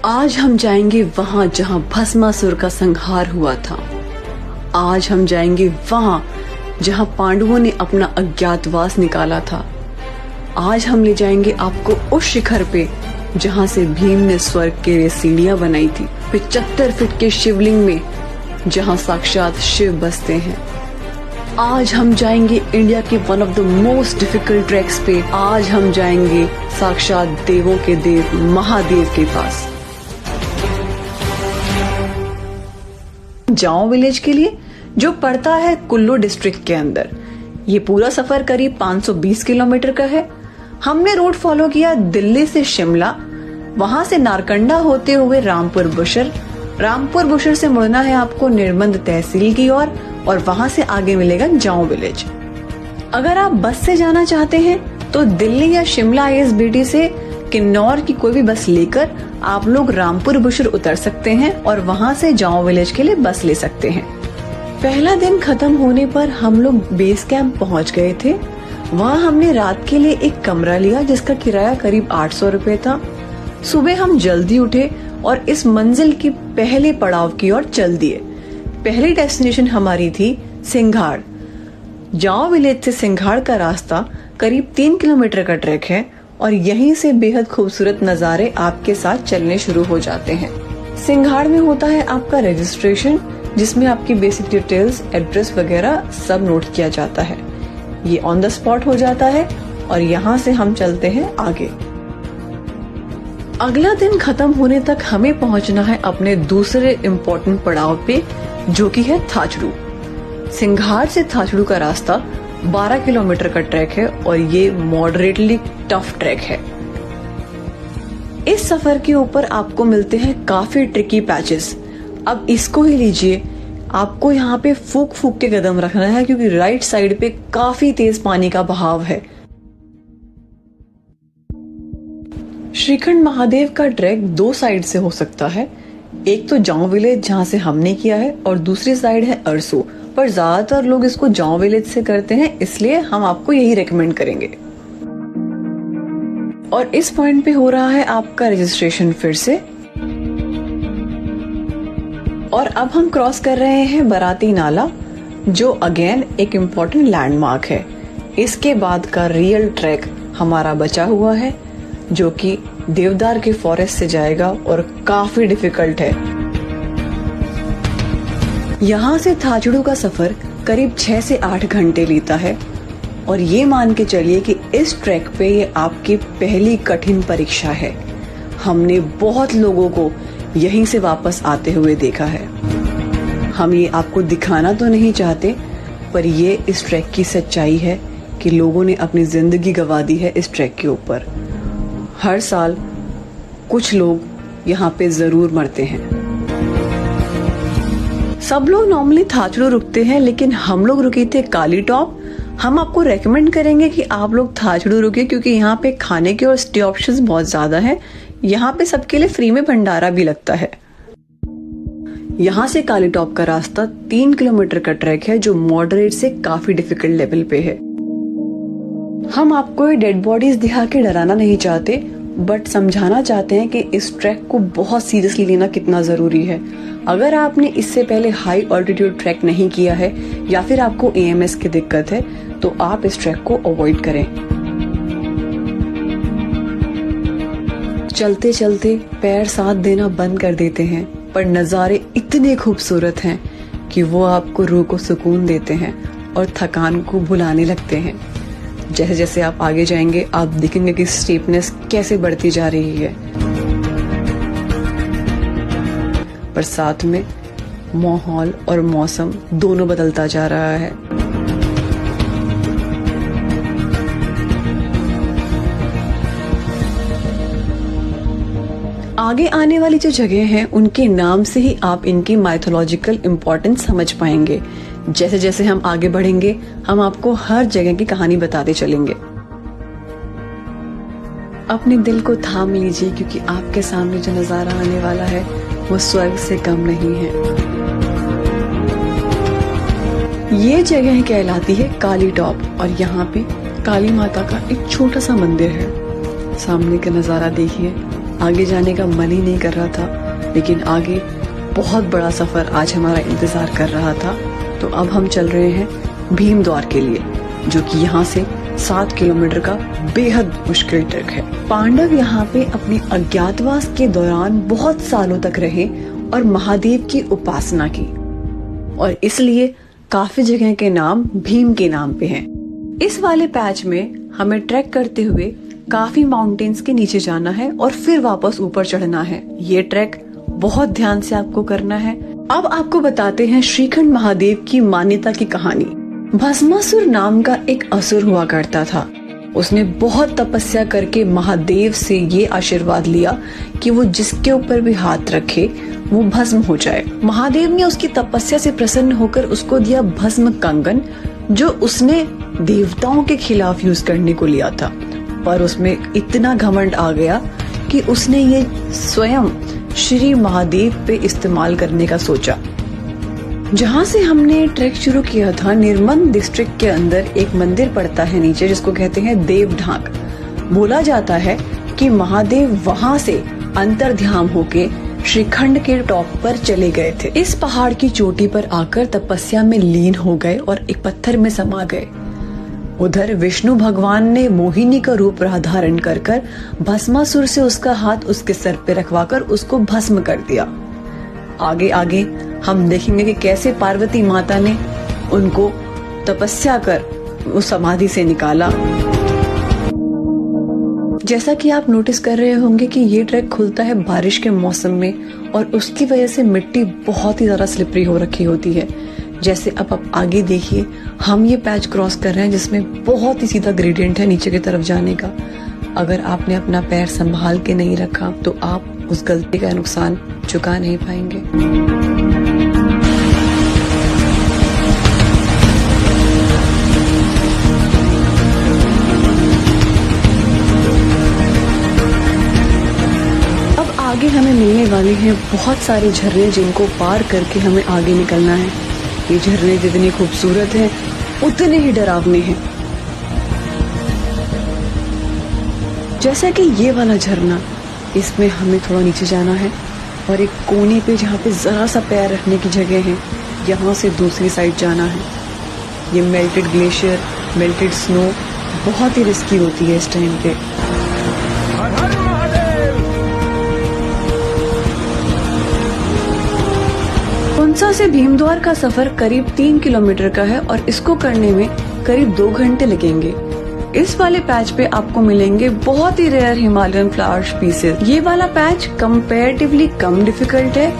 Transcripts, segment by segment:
आज हम जाएंगे वहां जहां भस्मासुर का संहार हुआ था। आज हम जाएंगे वहां जहां पांडवों ने अपना अज्ञातवास निकाला था। आज हम ले जाएंगे आपको उस शिखर पे जहां से भीम ने स्वर्ग के लिए सीढ़ियां बनाई थी। 75 फीट के शिवलिंग में जहां साक्षात शिव बसते हैं। आज हम जाएंगे इंडिया के one of the most difficult tracks पे। आज हम जाएंगे साक्षात देवों के देव महादेव के पास। जाओ विलेज के लिए, जो पड़ता है कुल्लू डिस्ट्रिक्ट के अंदर। ये पूरा सफर करीब 520 किलोमीटर का है। हमने रूट फॉलो किया दिल्ली से शिमला, वहां से नारकंडा होते हुए रामपुर बुशर। रामपुर बुशर से मुड़ना है आपको निर्मंद तहसील की ओर और वहां से आगे मिलेगा जाओ विलेज। अगर आप बस से जाना चाहते हैं तो दिल्ली या शिमला ISBT से किन्नौर की कोई भी बस लेकर आप लोग रामपुर बुशर उतर सकते हैं और वहां से जाओ विलेज के लिए बस ले सकते हैं। पहला दिन खत्म होने पर हम लोग बेस कैंप पहुंच गए थे। वहां हमने रात के लिए एक कमरा लिया जिसका किराया करीब 800 रुपए था। सुबह हम जल्दी उठे और इस मंजिल की पहले पड़ाव की ओर चल दिए। पहली डेस्टिनेशन हमारी थी सिंघाड़। जाओ विलेज से सिंघाड़ का रास्ता करीब 3 किलोमीटर का ट्रैक है और यहीं से बेहद खूबसूरत नजारे आपके साथ चलने शुरू हो जाते हैं। सिंघाड़ में होता है आपका रजिस्ट्रेशन, जिसमें आपकी बेसिक डिटेल्स, एड्रेस वगैरह सब नोट किया जाता है। ये ऑन द स्पॉट हो जाता है और यहाँ से हम चलते हैं आगे। अगला दिन खत्म होने तक हमें पहुंचना है अपने दूसरे इम्पोर्टेंट पड़ाव पे, जो कि है थाचड़ू। सिंघाड़ से थाचड़ू का रास्ता 12 किलोमीटर का ट्रैक है और ये मॉडरेटली टफ ट्रैक है। इस सफर के ऊपर आपको मिलते हैं काफी ट्रिकी पैचेस। अब इसको ही लीजिए, आपको यहाँ पे फूक फूक के कदम रखना है क्योंकि राइट साइड पे काफी तेज पानी का बहाव है। श्रीखंड महादेव का ट्रैक 2 साइड से हो सकता है। एक तो जाओ विलेज जहाँ से हमने किया है और दूसरी साइड है अरसू, पर ज्यादातर लोग इसको जाओ विलेज से करते हैं, इसलिए हम आपको यही रेकमेंड करेंगे। और इस पॉइंट पे हो रहा है आपका रजिस्ट्रेशन फिर से। और अब हम क्रॉस कर रहे हैं बराती नाला, जो अगेन एक इम्पोर्टेंट लैंडमार्क है। इसके बाद का रियल ट्रैक हमारा बचा हुआ है, जो कि देवदार के फॉरेस्ट से जाएगा और काफी डिफिकल्ट है। यहाँ से थाचड़ू का सफर करीब 6 से 8 घंटे लेता है और ये मान के चलिए कि इस ट्रैक पे ये आपकी पहली कठिन परीक्षा है। हमने बहुत लोगों को यहीं से वापस आते हुए देखा है। हम ये आपको दिखाना तो नहीं चाहते, पर ये इस ट्रैक की सच्चाई है कि लोगों ने अपनी जिंदगी गंवा दी है इस ट्रैक के ऊपर। हर साल कुछ लोग यहाँ पे जरूर मरते हैं। सब लोग नॉर्मली थाचड़ू रुकते हैं, लेकिन हम लोग रुके थे काली टॉप। हम आपको रेकमेंड करेंगे कि आप लोग थाचड़ू रुके क्योंकि यहाँ पे खाने के और स्टे ऑप्शंस बहुत ज्यादा हैं। यहाँ पे सबके लिए फ्री में भंडारा भी लगता है। यहाँ से काली टॉप का रास्ता 3 किलोमीटर का ट्रैक है, जो मॉडरेट से काफी डिफिकल्ट लेवल पे है। हम आपको ये डेड बॉडीज दिखा के डराना नहीं चाहते, बट समझाना चाहते हैं कि इस ट्रैक को बहुत सीरियसली लेना कितना जरूरी है। अगर आपने इससे पहले हाई ऑल्टीट्यूड ट्रैक नहीं किया है या फिर आपको AMS की दिक्कत है तो आप इस ट्रैक को अवॉइड करें। चलते चलते पैर साथ देना बंद कर देते हैं, पर नज़ारे इतने खूबसूरत हैं कि वो आपको रूह को सुकून देते हैं और थकान को भुलाने लगते हैं। जैसे जैसे आप आगे जाएंगे आप देखेंगे कि स्टीपनेस कैसे बढ़ती जा रही है, पर साथ में माहौल और मौसम दोनों बदलता जा रहा है। आगे आने वाली जो जगह हैं उनके नाम से ही आप इनकी माइथोलॉजिकल इम्पोर्टेंस समझ पाएंगे। जैसे जैसे हम आगे बढ़ेंगे हम आपको हर जगह की कहानी बताते चलेंगे। अपने दिल को थाम लीजिए क्योंकि आपके सामने जो नजारा आने वाला है वो स्वर्ग से कम नहीं है। ये जगह कहलाती है काली टॉप और यहाँ पे काली माता का एक छोटा सा मंदिर है। सामने का नजारा देखिए, आगे जाने का मन ही नहीं कर रहा था, लेकिन आगे बहुत बड़ा सफर आज हमारा इंतजार कर रहा था। तो अब हम चल रहे हैं भीमद्वार के लिए, जो कि यहाँ से 7 किलोमीटर का बेहद मुश्किल ट्रैक है। पांडव यहाँ पे अपने अज्ञातवास के दौरान बहुत सालों तक रहे और महादेव की उपासना की, और इसलिए काफी जगह के नाम भीम के नाम पे हैं। इस वाले पैच में हमें ट्रैक करते हुए काफी माउंटेन्स के नीचे जाना है और फिर वापस ऊपर चढ़ना है। ये ट्रैक बहुत ध्यान से आपको करना है। अब आपको बताते हैं श्रीखंड महादेव की मान्यता की कहानी। भस्मासुर नाम का एक असुर हुआ करता था। उसने बहुत तपस्या करके महादेव से ये आशीर्वाद लिया कि वो जिसके ऊपर भी हाथ रखे वो भस्म हो जाए। महादेव ने उसकी तपस्या से प्रसन्न होकर उसको दिया भस्म कंगन, जो उसने देवताओं के खिलाफ यूज करने को लिया था। पर उसमें इतना घमंड आ गया कि उसने ये स्वयं श्री महादेव पे इस्तेमाल करने का सोचा। जहाँ से हमने ट्रैक शुरू किया था, निर्मल डिस्ट्रिक्ट के अंदर एक मंदिर पड़ता है नीचे, जिसको कहते हैं देवढांक। बोला जाता है कि महादेव वहाँ से अंतर्ध्यान होके श्रीखंड के टॉप पर चले गए थे। इस पहाड़ की चोटी पर आकर तपस्या में लीन हो गए और एक पत्थर में समा गए। उधर विष्णु भगवान ने मोहिनी का रूप धारण कर भस्मासुर से उसका हाथ उसके सर पे रखवाकर उसको भस्म कर दिया। आगे आगे हम देखेंगे कि कैसे पार्वती माता ने उनको तपस्या कर उस समाधि से निकाला। जैसा कि आप नोटिस कर रहे होंगे कि ये ट्रैक खुलता है बारिश के मौसम में, और उसकी वजह से मिट्टी बहुत ही ज्यादा स्लिपरी हो रखी होती है। जैसे अब आप आगे देखिए, हम ये पैच क्रॉस कर रहे हैं जिसमें बहुत ही सीधा ग्रेडियंट है नीचे की तरफ जाने का। अगर आपने अपना पैर संभाल के नहीं रखा तो आप उस गलती का नुकसान चुका नहीं पाएंगे। अब आगे हमें मिलने वाले हैं बहुत सारे झरने, जिनको पार करके हमें आगे निकलना है। ये झरने जितने खूबसूरत हैं उतने ही डरावने हैं। जैसा कि ये वाला झरना, इसमें हमें थोड़ा नीचे जाना है और एक कोने पे जहाँ पे जरा सा पैर रखने की जगह है, यहाँ से दूसरी साइड जाना है। ये मेल्टेड ग्लेशियर, मेल्टेड स्नो बहुत ही रिस्की होती है इस टाइम पे। पुंसा से भीमद्वार का सफर करीब 3 किलोमीटर का है और इसको करने में करीब 2 घंटे लगेंगे। इस वाले पैच पे आपको मिलेंगे बहुत ही रेयर हिमालयन फ्लावर स्पीसीज। ये वाला पैच कंपैरेटिवली कम डिफिकल्ट है,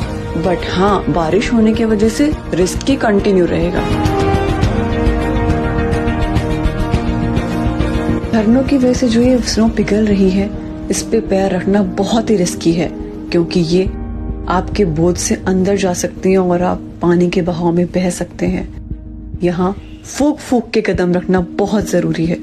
बट हाँ, बारिश होने की वजह से रिस्क की कंटिन्यू रहेगा। झरनों की वजह से जो ये स्नो पिघल रही है, इस पे पैर रखना बहुत ही रिस्की है, क्योंकि ये आपके बोझ से अंदर जा सकती हैं और आप पानी के बहाव में बह सकते हैं। यहाँ फूक फूक के कदम रखना बहुत जरूरी है।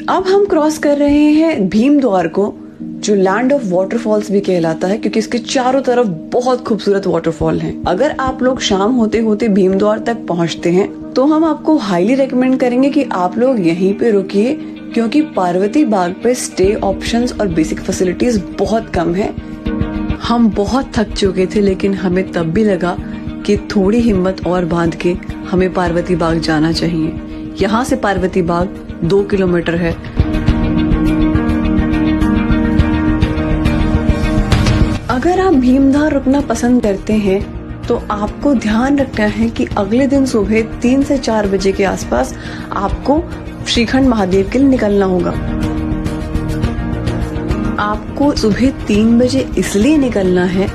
अब हम क्रॉस कर रहे हैं भीमद्वार को, जो लैंड ऑफ वाटरफॉल्स भी कहलाता है, क्योंकि इसके चारों तरफ बहुत खूबसूरत वाटरफॉल हैं। अगर आप लोग शाम होते होते भीमद्वार तक पहुंचते हैं तो हम आपको हाईली रेकमेंड करेंगे कि आप लोग यहीं पे रुकिए, क्योंकि पार्वती बाग पे स्टे ऑप्शंस और बेसिक फैसिलिटीज बहुत कम है। हम बहुत थक चुके थे, लेकिन हमें तब भी लगा कि थोड़ी हिम्मत और बांध के हमें पार्वती बाग जाना चाहिए। यहाँ से पार्वती बाग 2 किलोमीटर है। अगर आप भीमद्वार रुकना पसंद करते हैं तो आपको ध्यान रखना है कि अगले दिन सुबह 3 से 4 बजे के आसपास आपको श्रीखंड महादेव के लिए निकलना होगा। आपको सुबह 3 बजे इसलिए निकलना है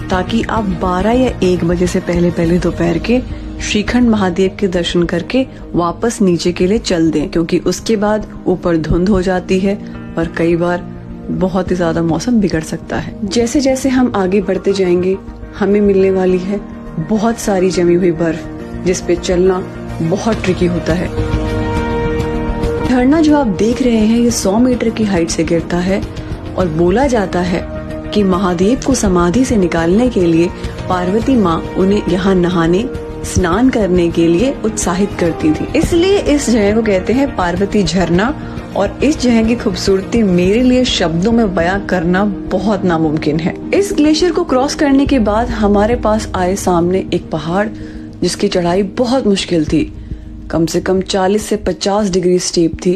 ताकि आप 12 या 1 बजे से पहले दोपहर के श्रीखंड महादेव के दर्शन करके वापस नीचे के लिए चल दें, क्योंकि उसके बाद ऊपर धुंध हो जाती है और कई बार बहुत ही ज्यादा मौसम बिगड़ सकता है। जैसे जैसे हम आगे बढ़ते जाएंगे, हमें मिलने वाली है बहुत सारी जमी हुई बर्फ, जिसपे चलना बहुत ट्रिकी होता है। झरना जो आप देख रहे हैं, ये 100 मीटर की हाइट से गिरता है और बोला जाता है कि महादेव को समाधि से निकालने के लिए पार्वती माँ उन्हें यहाँ नहाने स्नान करने के लिए उत्साहित करती थी। इसलिए इस जगह को कहते हैं पार्वती झरना, और इस जगह की खूबसूरती मेरे लिए शब्दों में बयां करना बहुत नामुमकिन है। इस ग्लेशियर को क्रॉस करने के बाद हमारे पास आए सामने एक पहाड़, जिसकी चढ़ाई बहुत मुश्किल थी, कम से कम 40 से 50 डिग्री स्टीप थी।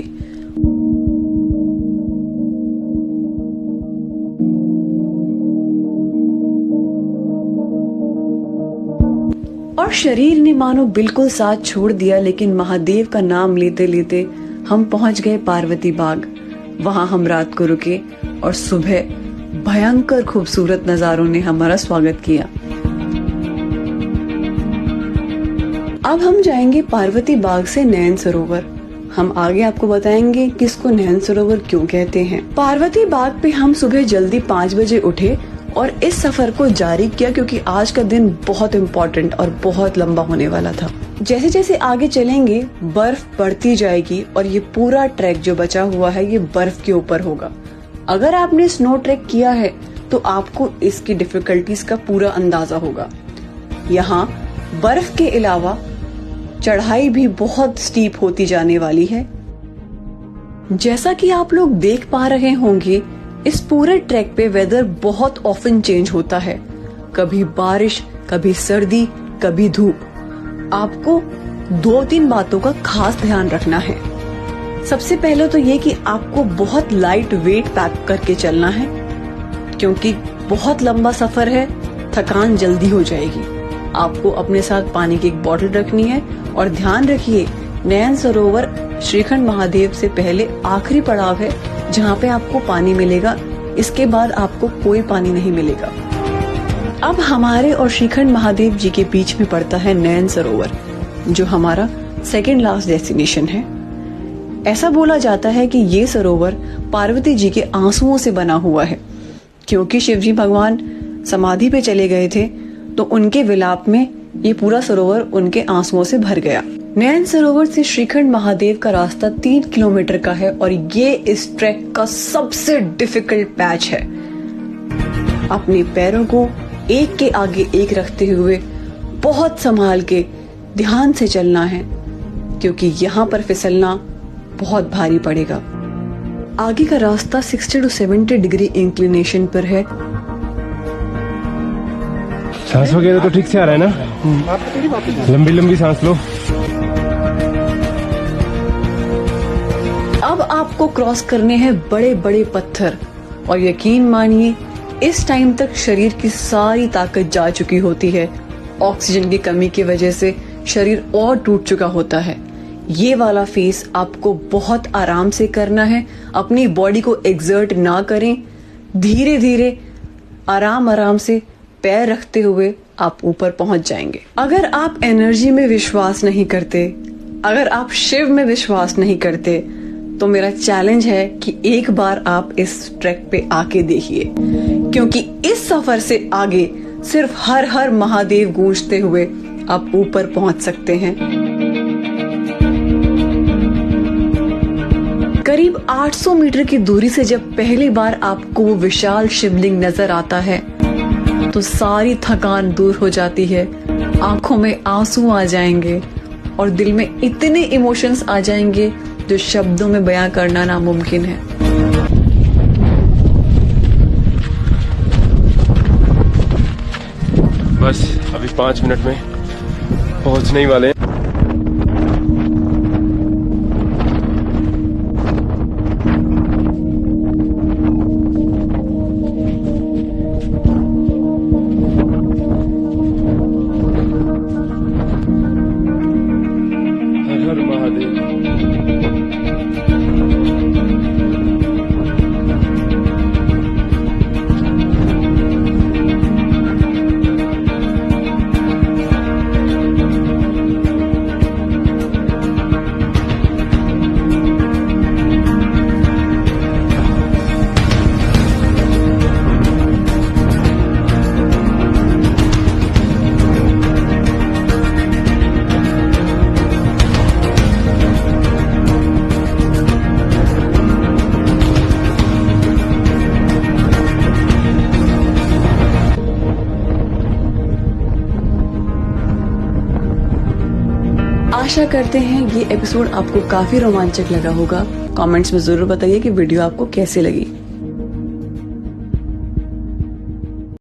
और शरीर ने मानो बिल्कुल साथ छोड़ दिया, लेकिन महादेव का नाम लेते लेते हम पहुंच गए पार्वती बाग। वहां हम रात को रुके और सुबह भयंकर खूबसूरत नजारों ने हमारा स्वागत किया। अब हम जाएंगे पार्वती बाग से नैन सरोवर। हम आगे आपको बताएंगे कि इसको नैन सरोवर क्यों कहते हैं। पार्वती बाग पे हम सुबह जल्दी 5 बजे उठे और इस सफर को जारी किया, क्योंकि आज का दिन बहुत इम्पोर्टेंट और बहुत लंबा होने वाला था। जैसे जैसे आगे चलेंगे बर्फ बढ़ती जाएगी और ये पूरा ट्रैक जो बचा हुआ है ये बर्फ के ऊपर होगा। अगर आपने स्नो ट्रैक किया है तो आपको इसकी डिफिकल्टीज का पूरा अंदाजा होगा। यहाँ बर्फ के अलावा चढ़ाई भी बहुत स्टीप होती जाने वाली है। जैसा कि आप लोग देख पा रहे होंगे, इस पूरे ट्रैक पे वेदर बहुत ऑफन चेंज होता है, कभी बारिश, कभी सर्दी, कभी धूप। आपको 2-3 बातों का खास ध्यान रखना है। सबसे पहले तो ये कि आपको बहुत लाइट वेट पैक करके चलना है, क्योंकि बहुत लंबा सफर है, थकान जल्दी हो जाएगी। आपको अपने साथ पानी की एक बोतल रखनी है और ध्यान रखिए नैन सरोवर श्रीखंड महादेव से पहले आखिरी पड़ाव है जहाँ पे आपको पानी मिलेगा। इसके बाद आपको कोई पानी नहीं मिलेगा। अब हमारे और श्रीखंड महादेव जी के बीच में पड़ता है नैन सरोवर, जो हमारा सेकेंड लास्ट डेस्टिनेशन है। ऐसा बोला जाता है कि ये सरोवर पार्वती जी के आंसुओं से बना हुआ है, क्योंकि शिवजी भगवान समाधि पे चले गए थे तो उनके विलाप में ये पूरा सरोवर उनके आंसुओं से भर गया। नैन सरोवर से श्रीखंड महादेव का रास्ता 3 किलोमीटर का है और ये इस ट्रैक का सबसे डिफिकल्ट पैच है। अपने पैरों को एक के आगे एक रखते हुए बहुत संभाल के ध्यान से चलना है, क्योंकि यहाँ पर फिसलना बहुत भारी पड़ेगा। आगे का रास्ता 60 से 70 डिग्री इंक्लिनेशन पर है। सांस वगैरह तो ठीक से आ रहा है ना? लंबी लंबी सांस लो। अब आपको क्रॉस करने हैं बड़े बड़े पत्थर, और यकीन मानिए इस टाइम तक शरीर की सारी ताकत जा चुकी होती है। ऑक्सीजन की कमी की वजह से शरीर और टूट चुका होता है। ये वाला फेस आपको बहुत आराम से करना है। अपनी बॉडी को एक्सर्ट ना करें, धीरे धीरे आराम आराम से पैर रखते हुए आप ऊपर पहुंच जाएंगे। अगर आप एनर्जी में विश्वास नहीं करते, अगर आप शिव में विश्वास नहीं करते, तो मेरा चैलेंज है कि एक बार आप इस ट्रैक पे आके देखिए, क्योंकि इस सफर से आगे सिर्फ हर हर महादेव गूंजते हुए आप ऊपर पहुंच सकते हैं। करीब 800 मीटर की दूरी से जब पहली बार आपको वो विशाल शिवलिंग नजर आता है तो सारी थकान दूर हो जाती है, आंखों में आंसू आ जाएंगे और दिल में इतने इमोशंस आ जाएंगे जो शब्दों में बयां करना नामुमकिन है। बस अभी 5 मिनट में पहुंचने ही वाले हैं। हर हर महादेव। आशा करते हैं ये एपिसोड आपको काफी रोमांचक लगा होगा। कमेंट्स में जरूर बताइए कि वीडियो आपको कैसी लगी।